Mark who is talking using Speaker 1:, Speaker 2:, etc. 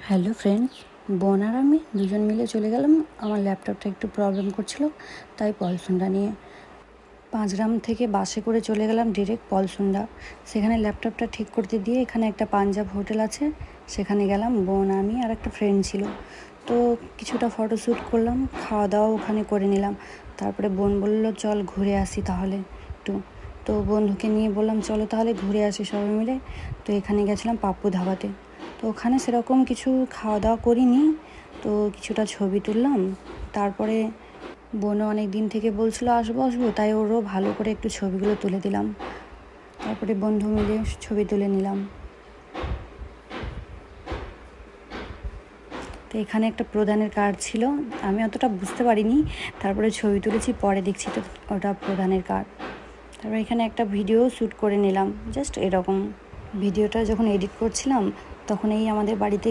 Speaker 1: Hello friends, বোন আর আমি দুজন মিলে চলে গেলাম। আমার ল্যাপটপটা একটু প্রবলেম করছিল, তাই পলসুন্ডা নিয়ে 5 গ্রাম থেকে বাসে করে চলে গেলাম ডিরেক্ট পলসুন্ডা। সেখানে ল্যাপটপটা ঠিক করতে দিয়ে এখানে একটা পাঞ্জাব হোটেল আছে, সেখানে গেলাম। বোন, আমি আর একটা ফ্রেন্ড ছিল। তো কিছুটা ফটোশ্যুট করলাম, খাওয়া দাওয়া ওখানে করে নিলাম। তারপরে বোন বললো চল ঘুরে আসি তাহলে একটু। তো বন্ধুকে নিয়ে বললাম চলো তাহলে ঘুরে আসি সবাই মিলে। তো এখানে গেছিলাম পাপ্পু ধাবাতে। তো ওখানে সেরকম কিছু খাওয়া দাওয়া করিনি, তো কিছুটা ছবি তুললাম। তারপরে বোনও অনেক দিন থেকে বলছিল আসবো আসবো, তাই ওরও ভালো করে একটু ছবিগুলো তুলে দিলাম। তারপরে বন্ধু মিলে ছবি তুলে নিলাম। তো এখানে একটা প্রধানের কার্ড ছিল, আমি অতটা বুঝতে পারিনি, তারপরে ছবি তুলেছি, পরে দেখছি তো ওটা প্রধানের কার্ড। তারপরে এখানে একটা ভিডিও শ্যুট করে নিলাম, জাস্ট এরকম। ভিডিওটা যখন এডিট করছিলাম তখন এই আমাদের বাড়িতে